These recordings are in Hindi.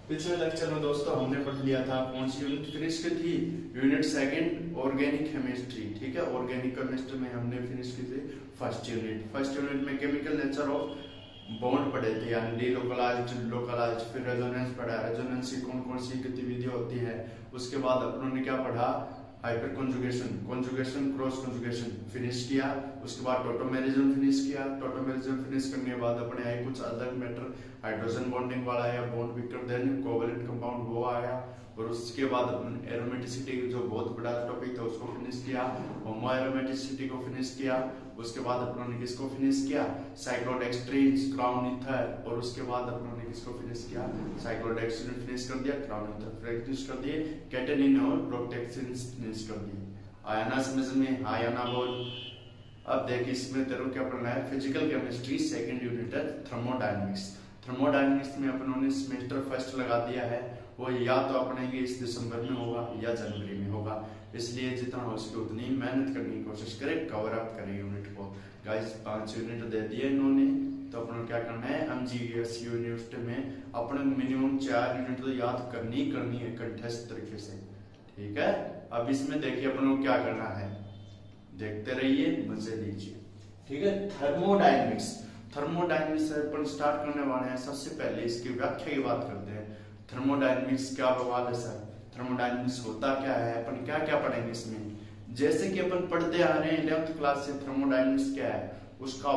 पिछले लेक्चर में दोस्तों हमने पढ़ लिया था कौन सी यूनिट फिनिश की थी, यूनिट सेकंड ऑर्गेनिक केमिस्ट्री। ठीक है, ऑर्गेनिक केमिस्ट्री में हमने फिनिश की थी फर्स्ट यूनिट में केमिकल नेचर ऑफ बॉन्ड पढ़े थे, यानी लोकलाइज्ड, फिर रेजोनेंस पढ़ा, रेजोनेंस की कौन कौन सी गतिविधि होती है। उसके बाद अपनों ने क्या पढ़ा, hyper conjugation, cross conjugation finish किया। उसके बाद टोटोमेरिज्म फिनिश किया। टोटोमेरिज्म फिनिश करने के बाद अपने आए कुछ अलग मैटर, हाइड्रोजन बॉन्डिंग वाला आया, bond weaker then covalent compound वो आया। और उसके बाद अपन एरोमेटिसिटी जो बहुत बड़ा टॉपिक था उसको फिनिश किया, होमो एरोमेटिसिटी को फिनिश किया। उसके बाद अपनों ने किसको फिनिश किया, साइक्लोडेक्स्ट्रीन, क्राउन ईथर। और उसके बाद अपनों ने किसको फिनिश किया, साइक्लोडेक्स्ट्रीन फिनिश कर दिया, क्राउन ईथर फिनिश कर दिए, कैटेनिन और प्रोटेक्सिन फिनिश कर दिए। आया ना समझ में, आया ना बोल। अब देख इसमें तेरे क्या पढ़ना है, फिजिकल केमिस्ट्री सेकंड यूनिट है थर्मोडायनेमिक्स। थर्मोडायनेमिक्स में अपनों ने सेमेस्टर फर्स्ट लगा दिया है, वो या तो अपने इस दिसंबर में होगा या जनवरी में होगा, इसलिए जितना हो सके उतनी मेहनत करने की कोशिश करें, कवर अप करें यूनिट को। गाइस 5 यूनिट दे दिए इन्होंने, तो अपने क्या करना है, एमजीएस यूनिट में अपने मिनिमम 4 यूनिट तो याद करनी है कंठस्थ तरीके से। ठीक है, अब इसमें देखिए अपन को क्या करना है, देखते रहिए, मजे लीजिए। ठीक है, थर्मोडायनेमिक्स से अपन स्टार्ट करने वाले हैं। सबसे पहले इसकी व्याख्या की बात करते हैं। थर्मोडायनेमिक्स क्या बवाल है सर, थर्मोडायनेमिक्स होता क्या है, अपन क्या क्या पढ़ेंगे इसमें। जैसे कि अपन पढ़ते आ रहे हैं 11th क्लास से, थर्मोडायनेमिक्स क्या है उसका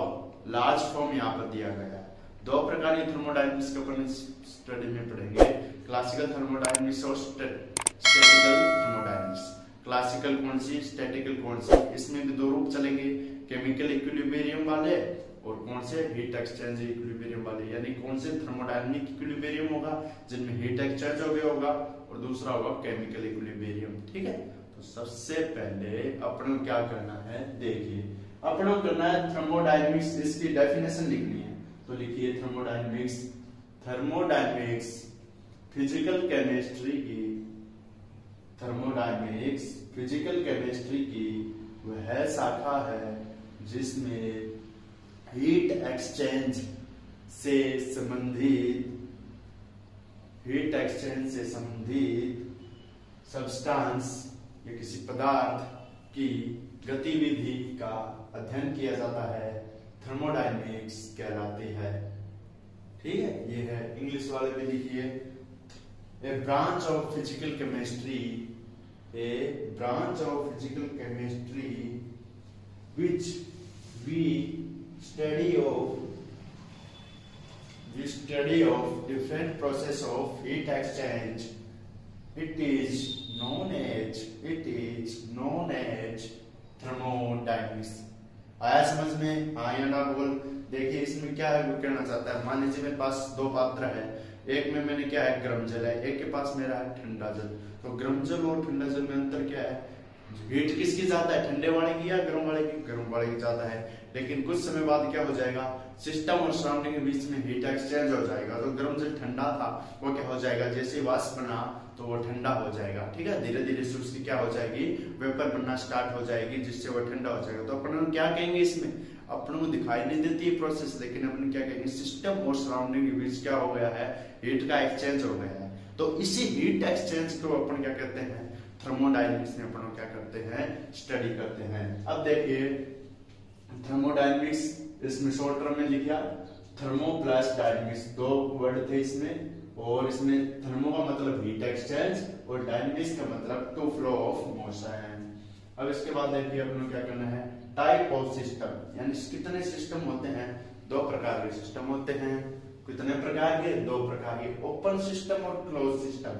लार्ज फॉर्म यहाँ पर दिया गया है। 2 प्रकार की थर्मोडायनेमिक्स को अपन स्टडी में पढ़ेंगे, क्लासिकल थर्मोडायनेमिक्स और स्टैटिकल थर्मोडायनेमिक्स। क्लासिकल कौन सी, स्टैटिकल कौन सी, इसमें भी 2 रूप चलेंगे, केमिकल इक्विलिब्रियम वाले और कौन से हीट एक्सचेंज इक्विलिब्रियम वाले। यानी कौन से थर्मोडायनामिक इक्विलिब्रियम होगा जिनमें हीट एक्सचेंज हो गया होगा, और दूसरा होगा केमिकल इक्विलिब्रियम। ठीक है, तो सबसे पहले अपन को क्या करना है, देखिए अपन को करना है थर्मोडायनामिक्स, इसकी डेफिनेशन लिखनी है। तो लिखिए थर्मोडायनामिक्स फिजिकल केमिस्ट्री की वह शाखा है जिसमें हीट एक्सचेंज से संबंधित सब्सटेंस या किसी पदार्थ की गतिविधि का अध्ययन किया जाता है, थर्मोडायनेमिक्स कहलाती है। ठीक है, ये है, इंग्लिश वाले भी लिखिए, a branch of physical chemistry which we study of different process of heat exchange. It is known as thermodynamics. आया समझ में, आया ना बोल। देखिए इसमें क्या है, वो कहना चाहता है, मान लीजिए मेरे पास 2 पात्र है, एक में मैंने क्या है, गर्म जल है, एक के पास मेरा है ठंडा जल। तो गर्म जल और ठंडा जल में अंतर क्या है, हीट किसकी ज्यादा है, ठंडे वाले की या गर्म वाले की, गर्म वाले की ज्यादा है। लेकिन कुछ समय बाद क्या हो जाएगा, सिस्टम और सराउंडिंग के बीच में हीट एक्सचेंज हो जाएगा। तो गर्म जल ठंडा था वो क्या हो जाएगा, जैसे वाष्प बना तो वो ठंडा हो जाएगा। ठीक है, धीरे धीरे से उसकी क्या हो जाएगी, वेपर बनना स्टार्ट हो जाएगी, जिससे वो ठंडा हो जाएगा। तो अपन क्या कहेंगे, इसमें अपन को दिखाई नहीं देती है प्रोसेस, लेकिन अपन क्या कहेंगे, सिस्टम और सराउंडिंग के बीच क्या हो गया है, हीट का एक्सचेंज हो गया है। तो इसी हीट एक्सचेंज को अपन क्या कहते हैं, थर्मोडायनेमिक्स में अपन क्या करते हैं, स्टडी करते हैं। अब देखिए थर्मोडायनेमिक्स, इसमें शॉर्ट टर्म में लिखा थर्मो प्लस डायनेमिक्स, 2 वर्ड थे इसमें। और इसमें थर्मो का मतलब हीट एक्सचेंज और डायनेमिक्स का मतलब टू फ्लो ऑफ मोशन। अब इसके बाद देखिए अपन क्या करना है, टाइप ऑफ सिस्टम, यानी कितने सिस्टम होते हैं, 2 प्रकार के सिस्टम होते हैं। कितने प्रकार के, 2 प्रकार के, ओपन सिस्टम और क्लोज सिस्टम।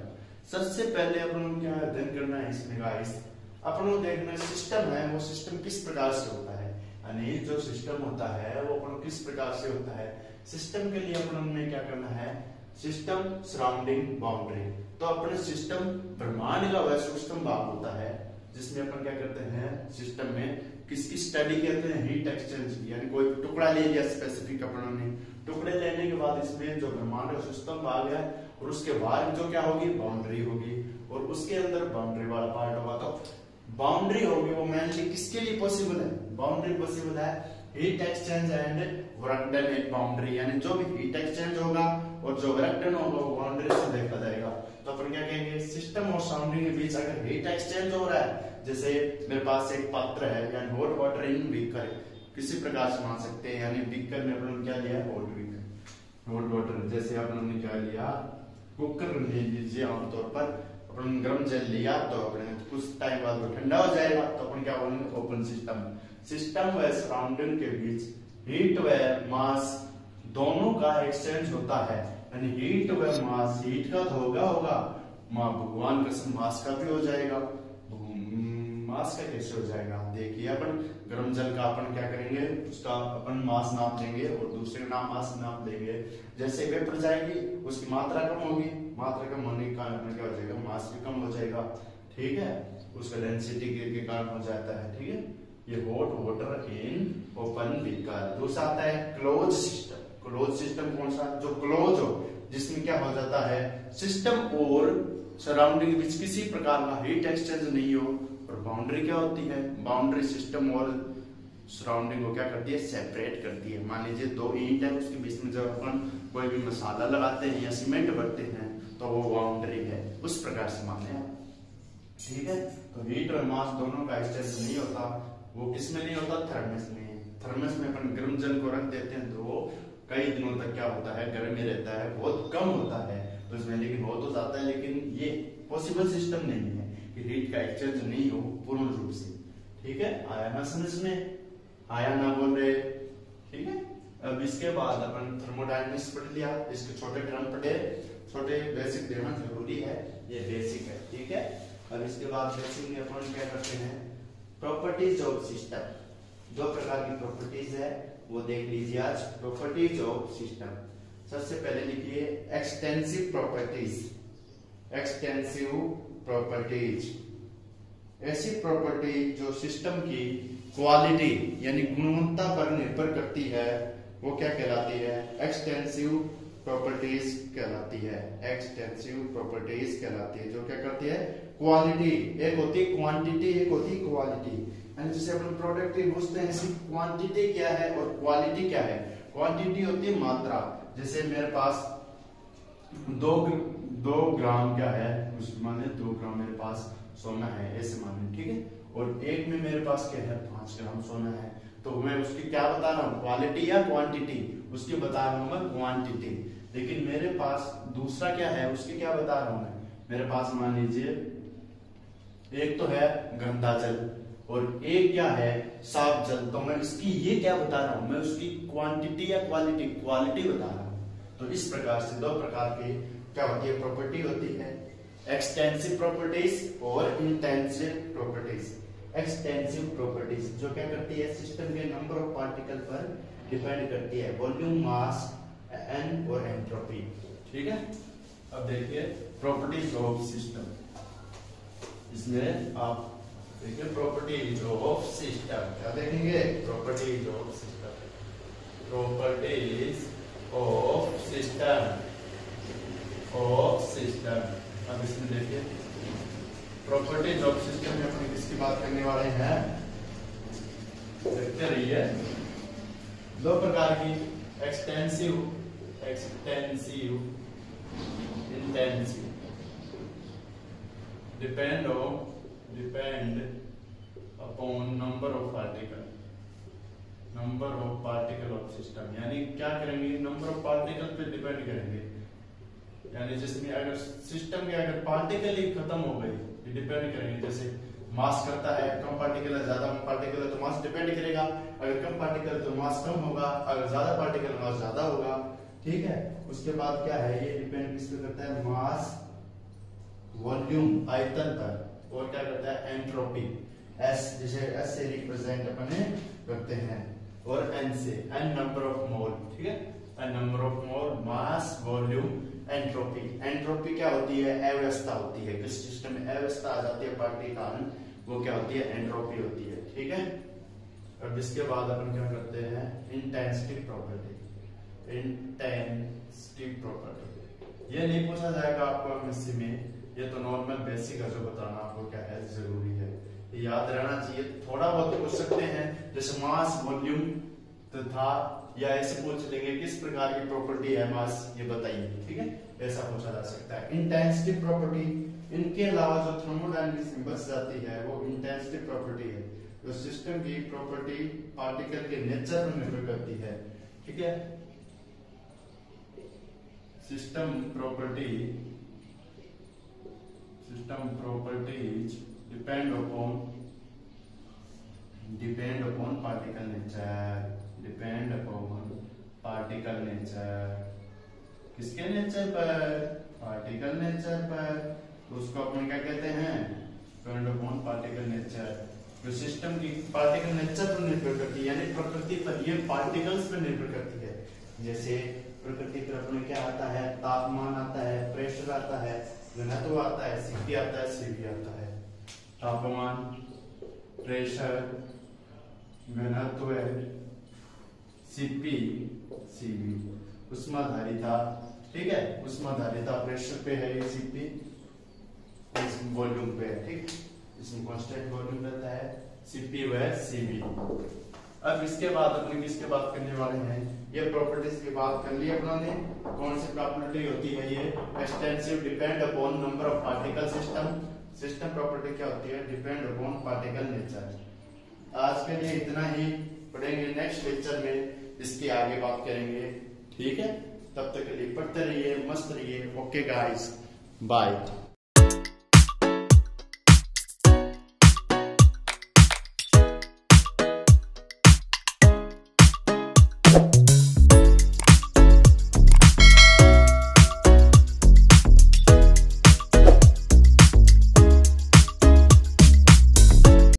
सबसे पहले अपन क्या अध्ययन करना है इसमें गाइस, अपन को देखना सिस्टम है, वो सिस्टम किस प्रकार से होता है, यानी जो सिस्टम होता है वो अपन किस प्रकार से होता है। सिस्टम के लिए अपन ने क्या करना है, सिस्टम सराउंडिंग बाउंड्री। तो अपने सिस्टम ब्रह्मांड का वह सूक्ष्म भाग होता है जिसमें अपन क्या करते हैं, सिस्टम में किसकी स्टडी करते हैं, हीट एक्सचेंज की। यानी कोई टुकड़ा ले लिया स्पेसिफिक अपन ने, टुकड़े लेने के बाद इसमें जो ब्रह्मांड का सूक्ष्म भाग है और उसके बाहर जो क्या होगी, बाउंड्री होगी, और उसके अंदर बाउंड्री वाला पार्ट होगा। तो बाउंड्री होगी वो मेनली किसके लिए पॉसिबल है, बाउंड्री पॉसिबल है heat exchange and work done at boundary, यानी जो भी हीट एक्सचेंज होगा और जो वर्क डन होगा वो बाउंड्री से देखा जाएगा। तो अपन क्या कहेंगे, सिस्टम और सराउंडिंग के बीच अगर हीट एक्सचेंज हो रहा है, जैसे मेरे पास एक पात्र है यानी हॉट वाटर इन बीकर, किसी प्रकार से मान सकते हैं, यानी बीकर में अपन क्या लिया, हॉट बीकर, हॉट वाटर, जैसे अपन क्या लिया, कुकर ले लीजिए, आमतौर पर अपन गर्म जल लिया तो अपने कुछ टाइम बाद वो ठंडा हो जाएगा, तो अपन क्या बोलेंगे, ओपन सिस्टम। सिस्टम व सराउंडिंग के बीच हीट व मास दोनों का एक्सचेंज होता है, यानी हीट व मास, हीट का तो होगा मां भगवान कसम मास का भी हो जाएगा, मास का कैसे हो जाएगा, देखिए अपन गर्म जल का अपन क्या करेंगे, उसका अपन मास नाप लेंगे और दूसरे का मास नाप लेंगे, जैसे वेपर जाएगी उसकी मात्रा कम होगी, मात्रा कम होने के कारण क्या हो जाएगा, मास भी कम हो जाएगा, ठीक है, उसका डेंसिटी के कारण हो जाता है, ठीक है। ये hot water in open beaker. दूसरा आता है क्लोज सिस्टम। क्लोज सिस्टम कौन सा, जो क्लोज हो, जिसमें क्या हो जाता है, सिस्टम और सराउंडिंग के बीच किसी प्रकार का हीट एक्सचेंज नहीं हो, और बाउंड्री क्या होती है, बाउंड्री सिस्टम और सराउंडिंग को क्या करती है, सेपरेट करती है। मान लीजिए दो ईंट है, उसके बीच में जब अपन कोई भी मसाला लगाते हैं या सीमेंट भरते हैं तो वो बाउंड्री है, उस प्रकार से माने आप, ठीक है। तो हीट और मास दोनों का एक्सचेंज नहीं होता, वो किसमें नहीं होता, थर्मस में। थर्मस में अपन गर्म जल को रख देते हैं तो वो कई दिनों तक क्या होता है, गर्म ही रहता है, बहुत कम होता है तो उसमें, लेकिन हो तो जाता है, लेकिन ये पॉसिबल सिस्टम नहीं है कि हीट का एक्सचेंज नहीं हो पूर्ण रूप से, ठीक है। आया ना समझ में, आया ना बोल रहे, ठीक है। अब इसके बाद अपन थर्मोडायनेमिक्स पढ़ लिया, इसके छोटे टर्म पढ़े, छोटे बेसिक देना जरूरी है, ये बेसिक है, ठीक है। अब इसके बाद बेसिक में अपन क्या करते हैं, प्रॉपर्टीज ऑफ सिस्टम, दो प्रकार की प्रॉपर्टीज है वो देख लीजिए आज। प्रॉपर्टीज ऑफ सिस्टम, सबसे पहले लिखिए एक्सटेंसिव प्रॉपर्टीज। एक्सटेंसिव प्रॉपर्टीज ऐसी प्रॉपर्टी जो सिस्टम की क्वालिटी यानी गुणवत्ता पर निर्भर करती है, वो क्या कहलाती है, एक्सटेंसिव प्रॉपर्टीज कहलाती है। एक्सटेंसिव प्रॉपर्टीज कहलाती है, जो क्या करती है, क्वालिटी, एक होती है क्वांटिटी, एक होती है क्वालिटी, यानी जैसे अपन प्रोडक्ट की पूछते हैं इसकी क्वांटिटी क्या है और क्वालिटी क्या है। क्वांटिटी होती है मात्रा, जैसे मेरे पास 2 ग्राम क्या है, माने 2 ग्राम मेरे पास सोना है, ऐसे माने, ठीक है, और एक में मेरे पास क्या है, 5 ग्राम सोना है, तो मैं उसकी क्या बता रहा हूँ, क्वालिटी या क्वांटिटी, उसकी बता रहा हूँ मैं क्वांटिटी। लेकिन मेरे पास दूसरा क्या है, उसकी क्या बता रहा हूँ मैं, मेरे पास मान लीजिए एक तो है गंदा जल और एक क्या है, साफ जल, तो मैं इसकी ये क्या बता रहा हूँ, मैं उसकी क्वांटिटी या क्वालिटी, क्वालिटी बता रहा हूँ। तो इस प्रकार से दो प्रकार की क्या होती है, प्रॉपर्टी होती है, एक्सटेंसिव प्रॉपर्टीज और इंटेंसिव प्रॉपर्टीज। एक्सटेंसिव प्रॉपर्टीज जो क्या करती है, सिस्टम के नंबर ऑफ पार्टिकल पर डिपेंड करती है, वॉल्यूम, मास, एन और एंट्रोपी, ठीक है। अब देखिए प्रॉपर्टीज ऑफ सिस्टम, इसमें आप देखिए प्रॉपर्टीज ऑफ सिस्टम, क्या देखेंगे, properties of system, properties of system, of system. अब इसमें देखिए प्रॉपर्टीज ऑफ सिस्टम में अपन किसकी बात करने वाले हैं, देखते रहिए। दो प्रकार की, extensive, extensive, intensive, depend upon number of particle, number of particle of system, यानी क्या करेंगे, नंबर ऑफ पार्टिकल पे डिपेंड करेंगे, यानी जिसमें अगर सिस्टम के अगर पार्टिकल ही खत्म हो गई, डिपेंड करेंगे, जैसे मास करता है, कम पार्टिकल है, ज्यादा पार्टिकल है तो मास डिपेंड करेगा, अगर कम पार्टिकल तो मास कम होगा, अगर ज्यादा पार्टिकल मास ज्यादा होगा, ठीक है। उसके बाद क्या है, ये डिपेंड किस पे करता है, मास, वॉल्यूम, आयतन पर, और क्या करता है, एंट्रोपी, एस, जैसे एस से रिप्रेजेंट अपने करते हैं, और एन से, एन नंबर ऑफ मोल, ठीक है, N number of mole, mass, volume, entropy. Entropy क्या होती है, अव्यवस्था होती है, किस सिस्टम में अव्यवस्था आ जाती है पार्ट के कारण, वो क्या होती है, एंट्रोपी होती है, ठीक है। अब इसके बाद अपन क्या करते हैं, इंटेंसिटी प्रॉपर्टी, इंटेंसिटी प्रॉपर्टी, ये नहीं पूछा जाएगा आपको एमएससी में, ये तो नॉर्मल बेसिक है, जो बताना आपको क्या है, जरूरी है, याद रहना चाहिए, थोड़ा बहुत पूछ सकते हैं, जैसे मास, वॉल्यूम, तो था, या ऐसे पूछ लेंगे किस प्रकार की प्रॉपर्टी है मास ये बताइए, ठीक है, ऐसा पूछा जा सकता है। इंटेंसिटी प्रॉपर्टी, इनके अलावा जो थर्मोडायनामिक्स में बच जाती है वो इंटेंसिटी प्रॉपर्टी है, जो सिस्टम की प्रॉपर्टी पार्टिकल के नेचर पर निर्भर करती है, ठीक है। System properties depend upon particle nature, किसके नेचर पर, पार्टिकल नेचर पर, तो उसको अपन क्या कहते हैं, डिपेंड अपॉन पार्टिकल नेचर, जो सिस्टम की पार्टिकल नेचर पर निर्भर करती है, यानी प्रकृति पर, ये पार्टिकल्स पर निर्भर करती है। जैसे प्रकृति पर अपने क्या आता है, तापमान आता है, प्रेशर आता है, घनत्व आता है, Cp आता है, Cv आता है। तापमान, प्रेशर, घनत्व, Cp, Cv, उष्माधारिता, ठीक है, उष्माधारिता प्रेशर पे है ये Cp, इस वॉल्यूम पे है, ठीक, इसमें कांस्टेंट वॉल्यूम रहता है Cp व Cv। अब इसके बाद अपने किसके बात करने वाले हैं, ये प्रॉपर्टीज की बात कर ली अपनों ने। कौन सी प्रॉपर्टी होती है ये, extensive depend upon number of particle system property क्या होती है, डिपेंड अपॉन पार्टिकल नेचर। आज के लिए इतना ही, पढ़ेंगे नेक्स्ट लेक्चर में इसकी आगे बात करेंगे, ठीक है। तब तक के लिए पढ़ते रहिए, मस्त रहिए, ओके गाइस, बाय।